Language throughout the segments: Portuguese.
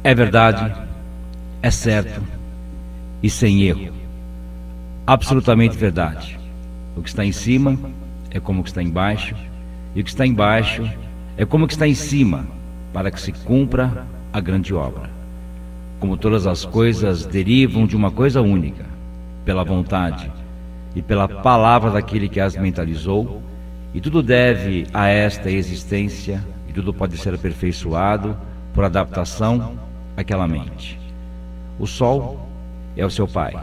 é verdade, é certo e sem erro. Absolutamente verdade. O que está em cima é como o que está embaixo, e o que está embaixo é como o que está em cima, para que se cumpra a grande obra. Como todas as coisas derivam de uma coisa única, pela vontade e pela palavra daquele que as mentalizou, e tudo deve a esta existência, e tudo pode ser aperfeiçoado por adaptação àquela mente. O sol é o seu pai,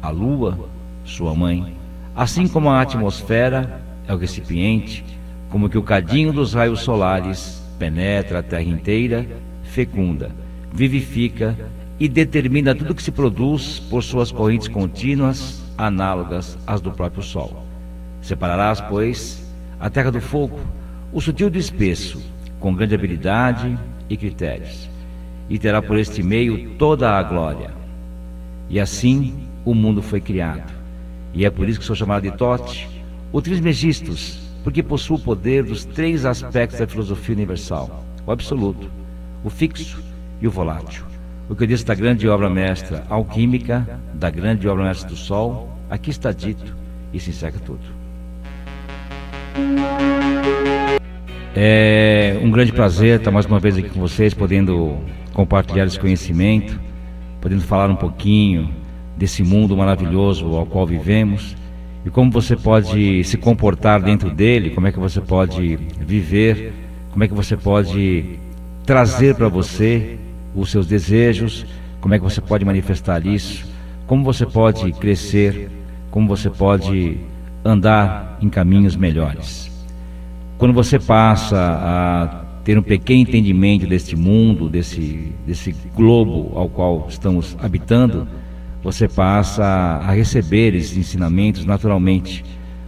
a lua, sua mãe, assim como a atmosfera é o recipiente, como que o cadinho dos raios solares penetra a terra inteira, fecunda, vivifica e determina tudo que se produz por suas correntes contínuas, análogas às do próprio sol. Separarás, pois, a terra do fogo, o sutil do espesso, com grande habilidade e critérios, e terá por este meio toda a glória. E assim o mundo foi criado, e é por isso que sou chamado de Thoth, o Trismegistus, porque possui o poder dos três aspectos da filosofia universal: o absoluto, o fixo e o volátil. O que eu disse da grande obra mestra alquímica, da grande obra mestra do sol, aqui está dito e se encerra tudo. É um grande prazer estar mais uma vez aqui com vocês, podendo compartilhar esse conhecimento, podendo falar um pouquinho desse mundo maravilhoso ao qual vivemos e como você pode se comportar dentro dele, como é que você pode viver, como é que você pode trazer para você os seus desejos, como é que você pode manifestar isso, como você pode crescer, como você pode andar em caminhos melhores. Quando você passa a ter um pequeno entendimento deste mundo, desse globo ao qual estamos habitando, você passa a receber esses ensinamentos naturalmente.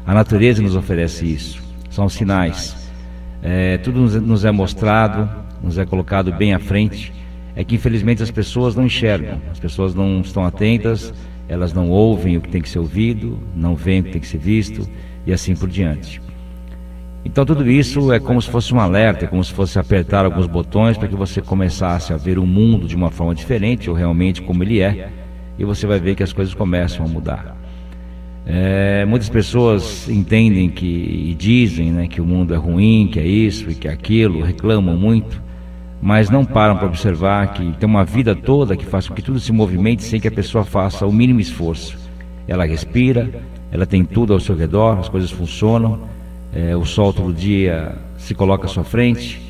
A natureza nos oferece isso, são sinais. Tudo nos é mostrado, nos é colocado bem à frente. É que infelizmente as pessoas não enxergam, as pessoas não estão atentas, elas não ouvem o que tem que ser ouvido, não veem o que tem que ser visto e assim por diante. Então tudo isso é como se fosse um alerta, é como se fosse apertar alguns botões para que você começasse a ver o mundo de uma forma diferente, ou realmente como ele é, e você vai ver que as coisas começam a mudar. Muitas pessoas entendem e dizem, né, que o mundo é ruim, que é isso e que é aquilo, reclamam muito, mas não param para observar que tem uma vida toda que faz com que tudo se movimente sem que a pessoa faça o mínimo esforço. Ela respira, ela tem tudo ao seu redor, as coisas funcionam, o sol todo dia se coloca à sua frente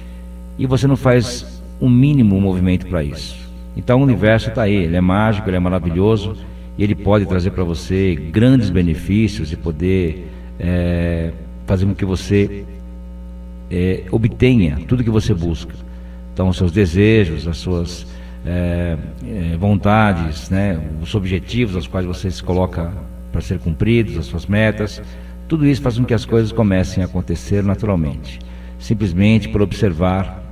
e você não faz um mínimo movimento para isso. Então o universo está aí, ele é mágico, ele é maravilhoso e ele pode trazer para você grandes benefícios e poder fazer com que você obtenha tudo que você busca. Então os seus desejos, as suas vontades, né, os objetivos aos quais você se coloca para ser cumpridos, as suas metas, tudo isso faz com que as coisas comecem a acontecer naturalmente, simplesmente por observar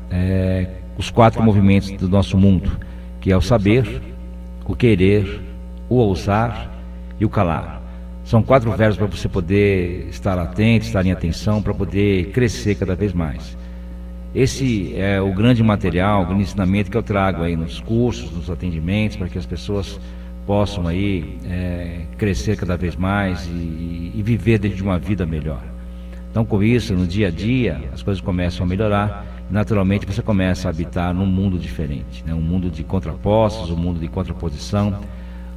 os quatro movimentos do nosso mundo, que é o saber, o querer, o ousar e o calar. São quatro verbos para você poder estar atento, estar em atenção, para poder crescer cada vez mais. Esse é o grande material, o grande ensinamento que eu trago aí nos cursos, nos atendimentos, para que as pessoas possam aí crescer cada vez mais e viver dentro de uma vida melhor. Então com isso, no dia a dia, as coisas começam a melhorar. Naturalmente você começa a habitar num mundo diferente, né? Um mundo de contrapostos, um mundo de contraposição,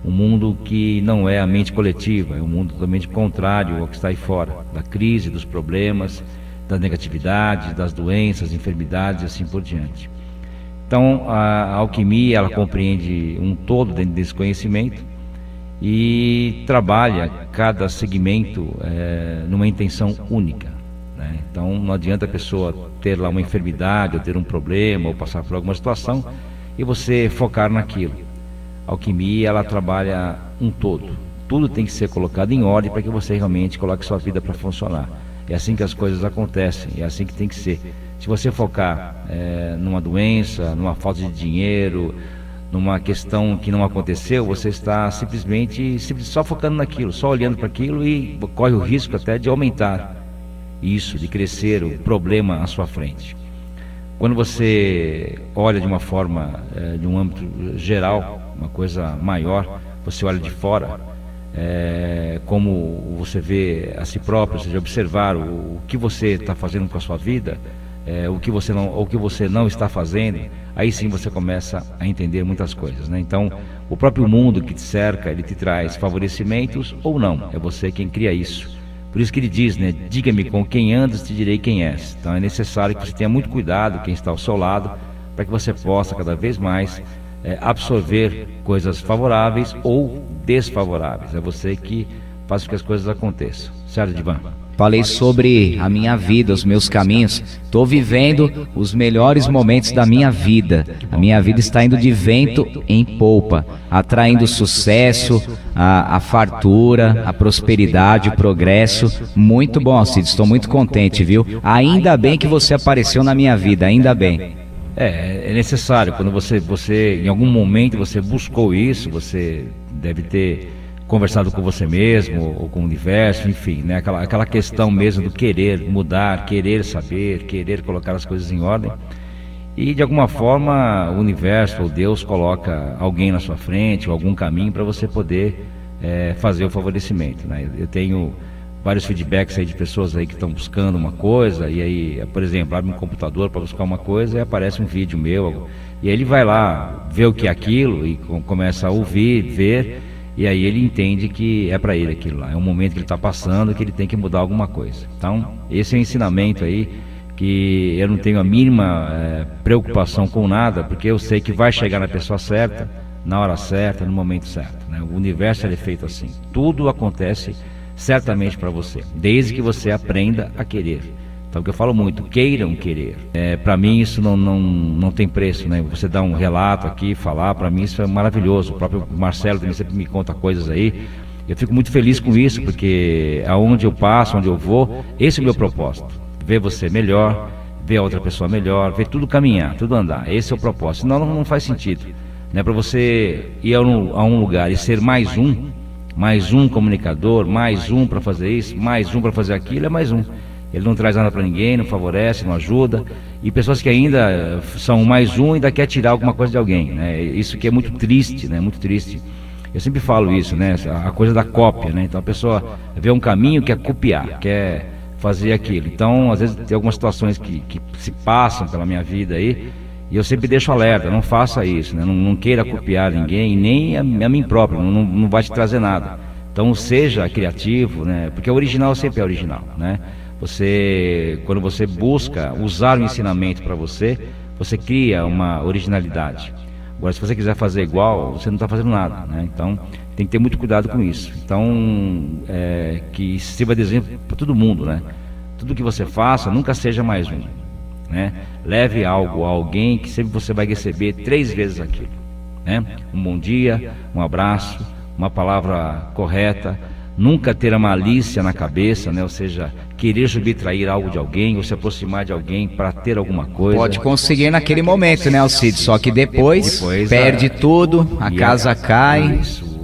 um mundo que não é a mente coletiva, é um mundo totalmente contrário ao que está aí fora, da crise, dos problemas, da negatividade, das doenças, enfermidades e assim por diante. Então a alquimia, ela compreende um todo dentro desse conhecimento e trabalha cada segmento numa intenção única, né? Então não adianta a pessoa ter lá uma enfermidade ou ter um problema ou passar por alguma situação e você focar naquilo. A alquimia, ela trabalha um todo, tudo tem que ser colocado em ordem para que você realmente coloque sua vida para funcionar. É assim que as coisas acontecem, é assim que tem que ser. Se você focar numa doença, numa falta de dinheiro, numa questão que não aconteceu, você está simplesmente só focando naquilo, só olhando para aquilo e corre o risco até de aumentar isso, de crescer o problema à sua frente. quando você olha de uma forma, de um âmbito geral, uma coisa maior, você olha de fora, como você vê a si próprio, ou seja, observar o que você está fazendo com a sua vida, o que você não está fazendo, aí sim você começa a entender muitas coisas, né? Então, o próprio mundo que te cerca, ele te traz favorecimentos ou não, é você quem cria isso. Por isso que ele diz, né, diga-me com quem andas, te direi quem és. Então é necessário que você tenha muito cuidado quem está ao seu lado, para que você possa cada vez mais absorver coisas favoráveis ou desfavoráveis. É você que faz com que as coisas aconteçam. Certo, Divan? Falei sobre a minha vida, os meus caminhos. Estou vivendo os melhores momentos da minha vida. A minha vida está indo de vento em polpa, atraindo sucesso, a fartura, a prosperidade, o progresso. Muito bom, Alcides, estou muito contente, viu? Ainda bem que você apareceu na minha vida, ainda bem. É necessário, quando você em algum momento você buscou isso, você deve ter conversado com você mesmo, ou com o universo, enfim, né? Aquela questão mesmo do querer mudar, querer saber, querer colocar as coisas em ordem. E de alguma forma o universo ou Deus coloca alguém na sua frente, ou algum caminho para você poder fazer o favorecimento, né? Eu tenho vários feedbacks aí de pessoas aí que estão buscando uma coisa, e aí, por exemplo, abre um computador para buscar uma coisa e aparece um vídeo meu, e aí ele vai lá ver o que é aquilo e começa a ouvir, ver, e aí ele entende que é para ele aquilo lá, é um momento que ele está passando, que ele tem que mudar alguma coisa. Então, esse é o ensinamento aí, que eu não tenho a mínima preocupação com nada, porque eu sei que vai chegar na pessoa certa, na hora certa, no momento certo, né? O universo é feito assim, tudo acontece certamente para você, desde que você aprenda a querer. Então, o que eu falo muito, queiram querer. Para mim isso não tem preço, né? Você dá um relato aqui, falar, para mim isso é maravilhoso. O próprio Marcelo também sempre me conta coisas aí. Eu fico muito feliz com isso, porque aonde eu passo, onde eu vou, esse é o meu propósito. Ver você melhor, ver a outra pessoa melhor, ver tudo caminhar, tudo andar. Esse é o propósito. Senão não faz sentido, né? Para você ir a um lugar e ser mais um comunicador, mais um para fazer isso, mais um para fazer aquilo, é mais um. Ele não traz nada para ninguém, não favorece, não ajuda. E pessoas que ainda são mais um e ainda quer tirar alguma coisa de alguém, né? Isso que é muito triste, né? Muito triste. Eu sempre falo isso, né? A coisa da cópia, né? Então a pessoa vê um caminho, quer copiar, quer fazer aquilo. Então, às vezes tem algumas situações que se passam pela minha vida aí, e eu sempre deixo alerta, não faça isso, né? Não queira copiar ninguém, nem a mim próprio, não vai te trazer nada. Então seja criativo, né? Porque o original sempre é original, né? Quando você busca usar o ensinamento para você, você cria uma originalidade. Agora, se você quiser fazer igual, você não está fazendo nada, né? Então tem que ter muito cuidado com isso. Então, que sirva de exemplo para todo mundo, né? Tudo que você faça, nunca seja mais um, né? Leve algo a alguém que sempre você vai receber 3 vezes aquilo, né? Um bom dia, um abraço, uma palavra correta, nunca ter a malícia na cabeça, né? Ou seja, querer subtrair algo de alguém ou se aproximar de alguém para ter alguma coisa. Pode conseguir naquele momento, né, Alcides? Só que depois perde tudo, a casa cai. Isso.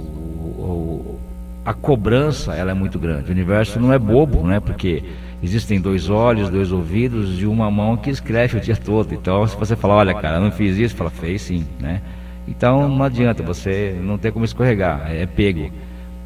A cobrança, ela é muito grande. O universo não é bobo, né? Porque existem 2 olhos, 2 ouvidos e uma mão que escreve o dia todo. Então, se você falar, olha, cara, eu não fiz isso, fala, fez sim, né? Então, não adianta, você não tem como escorregar, é pego.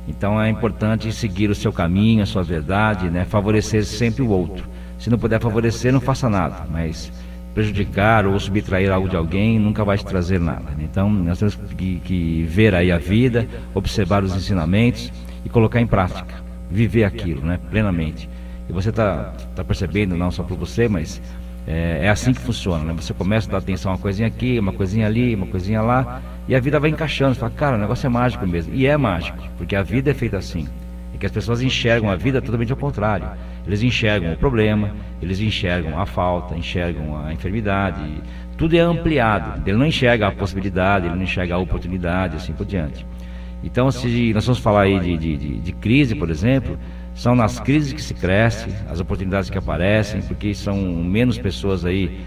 Então, é importante seguir o seu caminho, a sua verdade, né? Favorecer sempre o outro. Se não puder favorecer, não faça nada, mas prejudicar ou subtrair algo de alguém nunca vai te trazer nada, né? Então, nós temos que ver aí a vida, observar os ensinamentos e colocar em prática, viver aquilo, né? Plenamente. E você está percebendo, não só por você, mas é assim que funciona, né? Você começa a dar atenção a uma coisinha aqui, uma coisinha ali, uma coisinha lá, e a vida vai encaixando. Você fala, cara, o negócio é mágico mesmo. E é mágico, porque a vida é feita assim. É que as pessoas enxergam a vida totalmente ao contrário. Eles enxergam o problema, eles enxergam a falta, enxergam a enfermidade. Tudo é ampliado. Ele não enxerga a possibilidade, ele não enxerga a oportunidade, assim por diante. Então, se nós vamos falar aí de crise, por exemplo, são nas crises que se cresce, as oportunidades que aparecem, porque são menos pessoas aí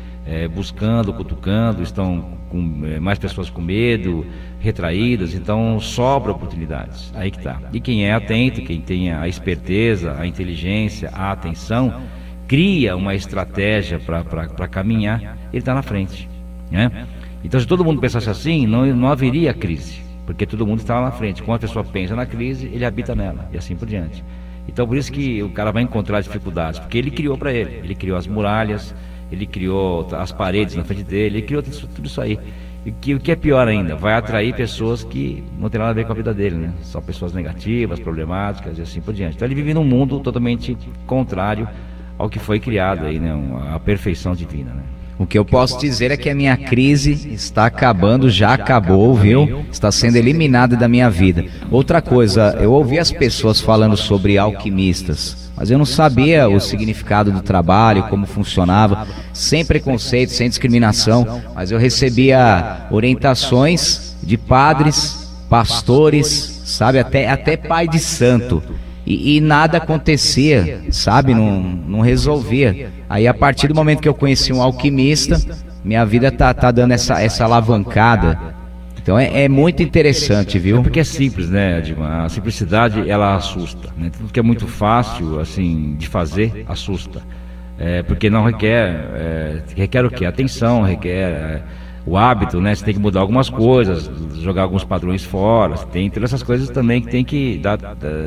buscando, cutucando, estão com mais pessoas com medo, retraídas, então sobra oportunidades, aí que está. E quem é atento, quem tem a esperteza, a inteligência, a atenção, cria uma estratégia para caminhar, ele está na frente, né? Então, se todo mundo pensasse assim, não haveria crise, porque todo mundo estava na frente. Quando a pessoa pensa na crise, ele habita nela, e assim por diante. Então, por isso que o cara vai encontrar dificuldades, porque ele criou para ele criou as muralhas, ele criou as paredes na frente dele, ele criou tudo isso aí. E o que é pior ainda, vai atrair pessoas que não tem nada a ver com a vida dele, né? São pessoas negativas, problemáticas e assim por diante. Então ele vive num mundo totalmente contrário ao que foi criado aí, né? A perfeição divina, né? O que eu posso dizer é que a minha crise está acabando, já acabou, viu? Está sendo eliminada da minha vida. Outra coisa, eu ouvi as pessoas falando sobre alquimistas, mas eu não sabia o significado do trabalho, como funcionava, sem preconceito, sem discriminação, mas eu recebia orientações de padres, pastores, sabe, até pai de santo. E nada acontecia, sabe, não resolvia. Aí a partir do momento que eu conheci um alquimista, minha vida tá dando essa alavancada. Então é muito interessante, viu? É porque é simples, né, Edmar? A simplicidade, ela assusta, né? Tudo que é muito fácil, assim, de fazer, assusta. Porque não requer o quê? Atenção, requer o hábito, né? Você tem que mudar algumas coisas, jogar alguns padrões fora, tem todas essas coisas também que tem que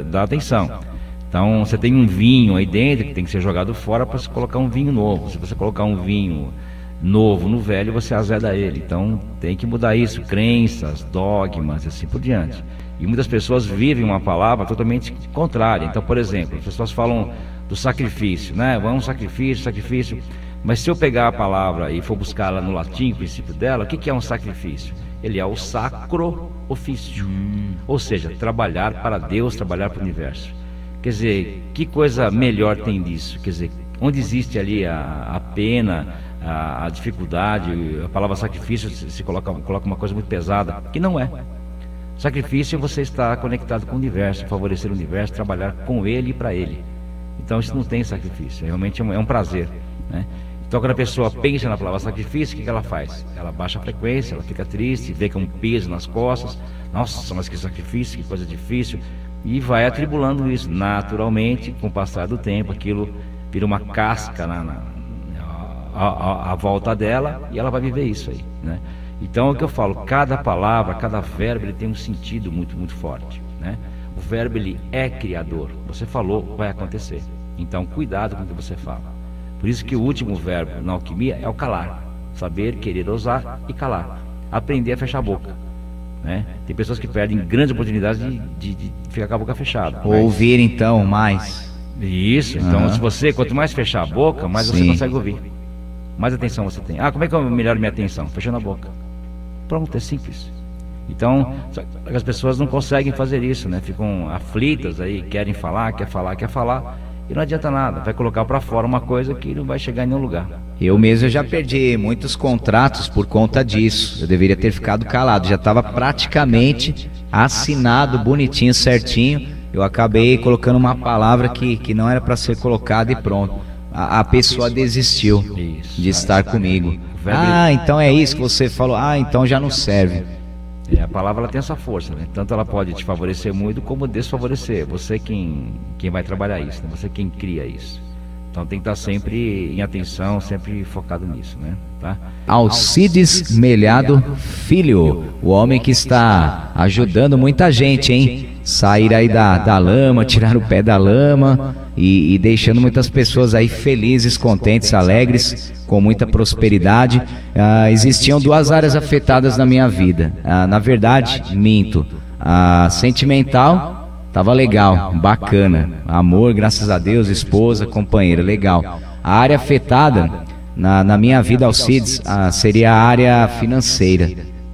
dar atenção. Então, você tem um vinho aí dentro que tem que ser jogado fora para você colocar um vinho novo. Se você colocar um vinho novo no velho, você azeda ele. Então, tem que mudar isso, crenças, dogmas, assim por diante. E muitas pessoas vivem uma palavra totalmente contrária. Então, por exemplo, as pessoas falam do sacrifício, né? Vamos sacrifício. Mas se eu pegar a palavra e for buscar ela no latim, o princípio dela, o que é um sacrifício? Ele é o sacro ofício, ou seja, trabalhar para Deus, trabalhar para o universo. Quer dizer, que coisa melhor tem disso? Quer dizer, onde existe ali a pena, a dificuldade, a palavra sacrifício se coloca uma coisa muito pesada, que não é. Sacrifício é você estar conectado com o universo, favorecer o universo, trabalhar com ele e para ele. Então isso não tem sacrifício, realmente é um prazer, né? Então quando a pessoa pensa na palavra sacrifício, o que ela faz? Ela baixa a frequência, ela fica triste, vê que é um peso nas costas. Nossa, mas que sacrifício, que coisa difícil. E vai atribulando isso. Naturalmente, com o passar do tempo, aquilo vira uma casca à volta dela e ela vai viver isso aí, né? Então é o que eu falo, cada palavra, cada verbo, ele tem um sentido muito, muito forte, né? O verbo, ele é criador. Você falou, vai acontecer. Então cuidado com o que você fala. Por isso que o último verbo na alquimia é o calar. Saber, querer, ousar e calar. Aprender a fechar a boca, né? Tem pessoas que perdem grandes oportunidades de ficar com a boca fechada. Ouvir então mais. Isso, então se você, quanto mais fechar a boca, mais você consegue ouvir. Mais atenção você tem. Como é que eu melhoro minha atenção? Fechando a boca. Pronto, é simples. Então, as pessoas não conseguem fazer isso, né? Ficam aflitas aí, quer falar, e não adianta nada, vai colocar para fora uma coisa que não vai chegar em nenhum lugar. Eu mesmo já perdi muitos contratos por conta disso. Eu deveria ter ficado calado, já estava praticamente assinado, bonitinho, certinho. Eu acabei colocando uma palavra que não era para ser colocada e pronto. A pessoa desistiu de estar comigo. Então é isso que você falou. Então já não serve. A palavra, ela tem essa força, né? Tanto ela pode te favorecer muito como desfavorecer. Você quem vai trabalhar isso, né? Você quem cria isso. Então tem que estar sempre em atenção, sempre focado nisso, né? Tá? Alcides Melhado Filho, o homem que está ajudando muita gente, hein? Sair aí da lama, tirar o pé da lama e deixando muitas pessoas aí felizes, contentes, alegres, com muita prosperidade. Existiam duas áreas afetadas na minha vida. Na verdade, minto. A sentimental estava legal, bacana. Amor, graças a Deus, esposa, companheira, legal. A área afetada na minha vida, Alcides, seria a área financeira.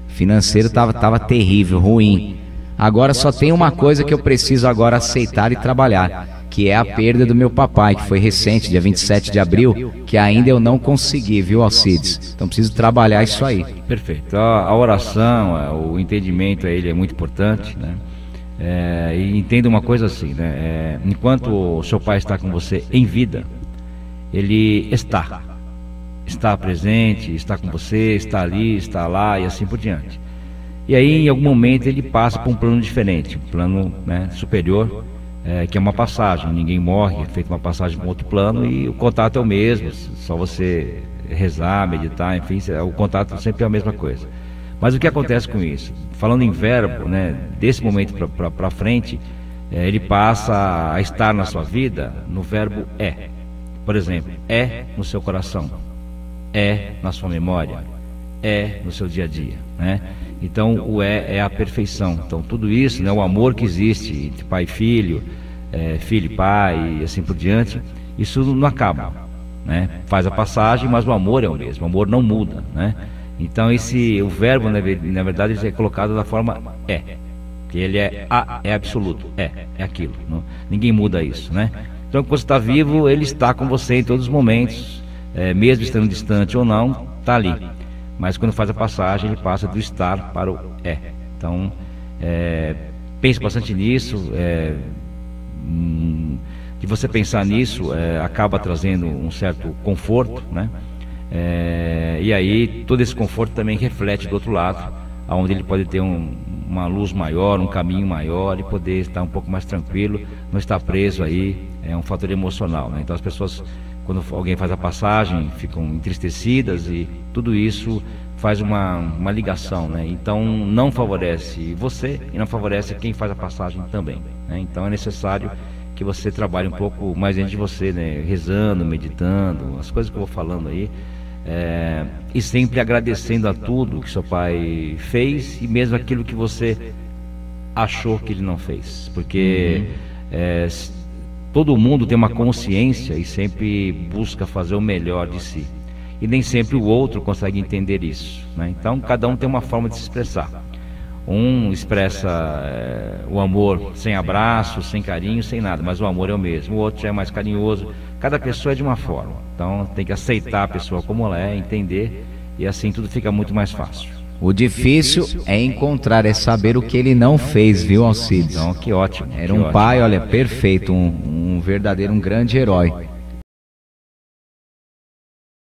Financeiro estava terrível, ruim. Agora só tem uma coisa que eu preciso agora aceitar e trabalhar, que é a perda do meu papai, que foi recente, dia 27 de abril, que ainda eu não consegui, viu, Alcides? Então preciso trabalhar isso aí. Perfeito. A oração, o entendimento, ele é muito importante, né? E entenda uma coisa assim, né? Enquanto o seu pai está com você em vida, ele está presente, está com você, está ali, está lá e assim por diante. E aí em algum momento ele passa para um plano diferente, um plano, né, superior, que é uma passagem, ninguém morre, é feita uma passagem para um outro plano e o contato é o mesmo, só você rezar, meditar, enfim, o contato sempre é a mesma coisa. Mas o que acontece com isso? Falando em verbo, né, desse momento para frente, ele passa a estar na sua vida no verbo é. Por exemplo, é no seu coração, é na sua memória, é no seu dia a dia, né? Então o é a perfeição. Então tudo isso, né, o amor que existe entre pai e filho, filho e pai e assim por diante, isso não acaba, né? Faz a passagem, mas o amor é o mesmo, o amor não muda, né? Então o verbo na verdade ele é colocado da forma é, que ele é absoluto, é aquilo, não, ninguém muda isso, né? Então quando você está vivo, ele está com você em todos os momentos, mesmo estando distante ou não, está ali. Mas quando faz a passagem, ele passa do estar para o é. Então, pense bastante nisso. De você pensar nisso, acaba trazendo um certo conforto, né? E aí, todo esse conforto também reflete do outro lado, onde ele pode ter uma luz maior, um caminho maior e poder estar um pouco mais tranquilo, não estar preso aí, é um fator emocional, né? Então as pessoas, quando alguém faz a passagem, ficam entristecidas e tudo isso faz uma ligação, né? Então não favorece você e não favorece quem faz a passagem também, né? Então é necessário que você trabalhe um pouco mais dentro de você, né? Rezando, meditando, as coisas que eu vou falando aí, e sempre agradecendo a tudo que seu pai fez e mesmo aquilo que você achou que ele não fez, porque todo mundo tem uma consciência e sempre busca fazer o melhor de si. E nem sempre o outro consegue entender isso, né? Então cada um tem uma forma de se expressar. Um expressa o amor sem abraço, sem carinho, sem nada, mas o amor é o mesmo. O outro já é mais carinhoso. Cada pessoa é de uma forma. Então tem que aceitar a pessoa como ela é, entender, e assim tudo fica muito mais fácil. O difícil é encontrar, é saber o que ele não fez, viu, Alcides? Então, que ótimo. Era um pai, olha, perfeito, um verdadeiro, um grande herói.